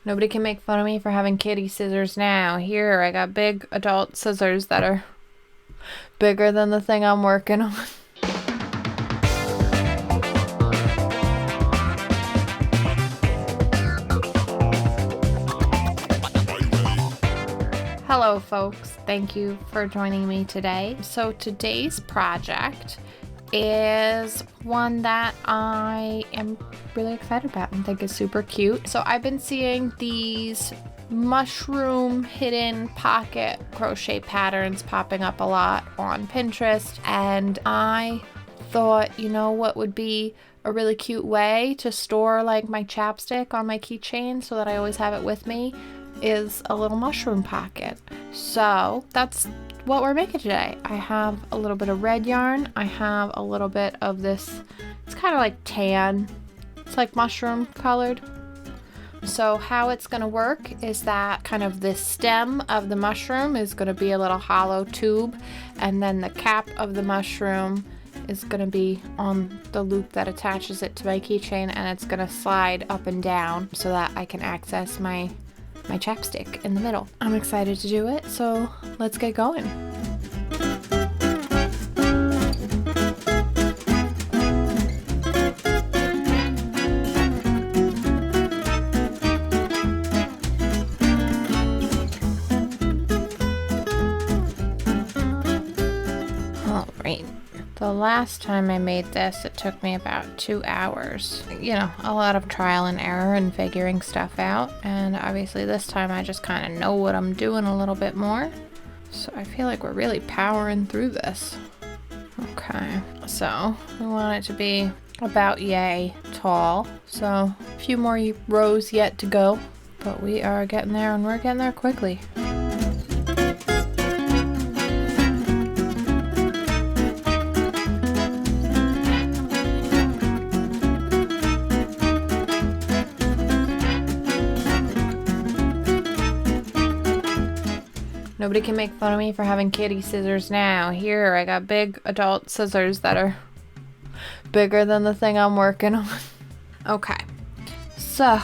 Nobody can make fun of me for having kitty scissors now. Here, I got big adult scissors that are bigger than the thing I'm working on. Hello folks, thank you for joining me today. So today's project is one that I am really excited about and think is super cute. So I've been seeing these mushroom hidden pocket crochet patterns popping up a lot on Pinterest, and I thought, you know what would be a really cute way to store like my chapstick on my keychain so that I always have it with me is a little mushroom pocket. So that's what we're making today. I have a little bit of red yarn. I have a little bit of this, it's kind of like tan. It's like mushroom colored. So how it's going to work is that kind of the stem of the mushroom is going to be a little hollow tube, and then the cap of the mushroom is going to be on the loop that attaches it to my keychain, and it's going to slide up and down so that I can access my chapstick in the middle. I'm excited to do it, so let's get going. All right. The last time I made this, it took me about 2 hours. You know, a lot of trial and error and figuring stuff out. And obviously this time I just kind of know what I'm doing a little bit more. So I feel like we're really powering through this. Okay, so we want it to be about yay tall. So a few more rows yet to go. But we are getting there, and we're getting there quickly. Nobody can make fun of me for having kitty scissors now. Here, I got big adult scissors that are bigger than the thing I'm working on. Okay, so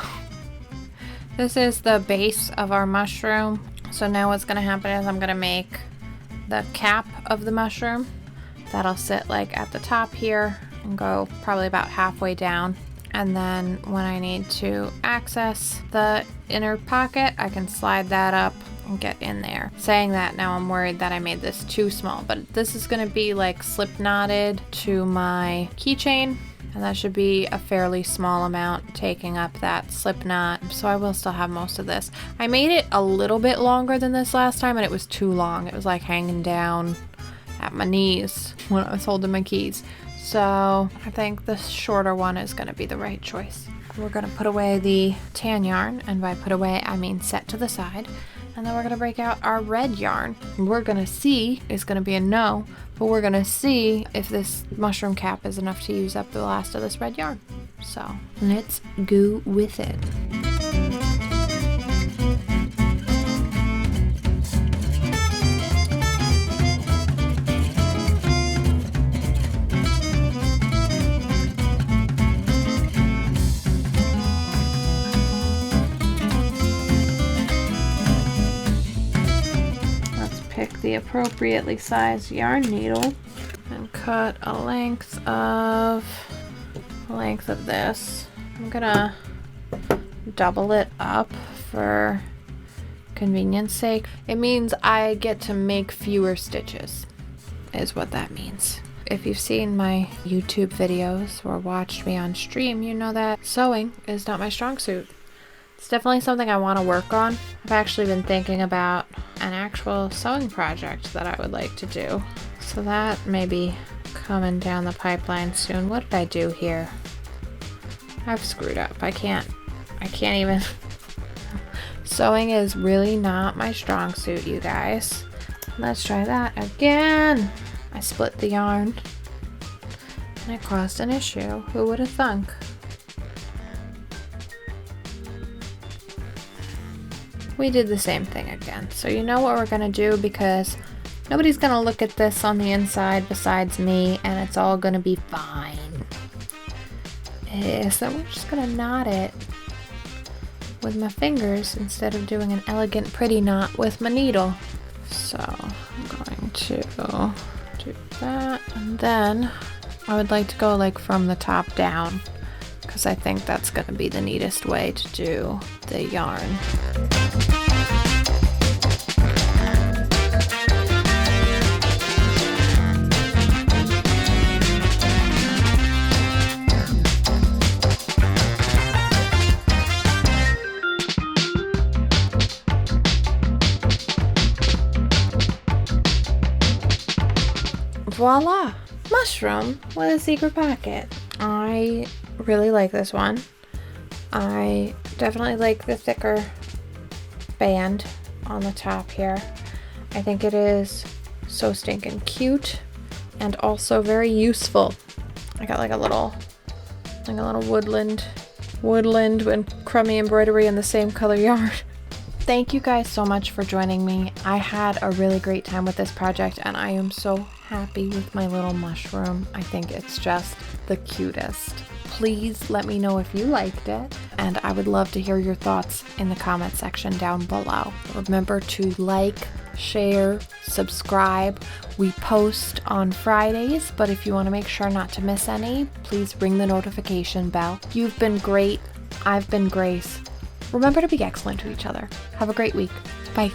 this is the base of our mushroom. So now what's gonna happen is I'm gonna make the cap of the mushroom. That'll sit like at the top here and go probably about halfway down. And then when I need to access the inner pocket, I can slide that up and get in there. Saying that, now I'm worried that I made this too small, but this is going to be like slip knotted to my keychain, and that should be a fairly small amount taking up that slip knot, so I will still have most of this. I made it a little bit longer than this last time, and it was too long. It was like hanging down at my knees when I was holding my keys. So I think the shorter one is going to be the right choice. We're going to put away the tan yarn, and by put away I mean set to the side, and then we're going to break out our red yarn. We're going to see, it's going to be a no, but we're going to see if this mushroom cap is enough to use up the last of this red yarn. So let's go with it. Pick the appropriately sized yarn needle and cut a length of this. I'm gonna double it up for convenience sake. It means I get to make fewer stitches, is what that means. If you've seen my YouTube videos or watched me on stream, you know that sewing is not my strong suit. It's definitely something I want to work on. I've actually been thinking about an actual sewing project that I would like to do. So that may be coming down the pipeline soon. What did I do here? I've screwed up. I can't even. Sewing is really not my strong suit, you guys. Let's try that again. I split the yarn and it caused an issue. Who would have thunk? We did the same thing again. So you know what we're gonna do, because nobody's gonna look at this on the inside besides me, and it's all gonna be fine. So we're just gonna knot it with my fingers instead of doing an elegant pretty knot with my needle. So I'm going to do that, and then I would like to go like from the top down, because I think that's going to be the neatest way to do the yarn. Voila! Mushroom with a secret pocket. I really like this one. I definitely like the thicker band on the top here. I think it is so stinking cute and also very useful. I got like a little woodland and crummy embroidery in the same color yarn. Thank you guys so much for joining me. I had a really great time with this project and I am so happy with my little mushroom. I think it's just the cutest. Please let me know if you liked it, and I would love to hear your thoughts in the comment section down below. Remember to like, share, subscribe. We post on Fridays, but if you want to make sure not to miss any, please ring the notification bell. You've been great. I've been Grace. Remember to be excellent to each other. Have a great week. Bye.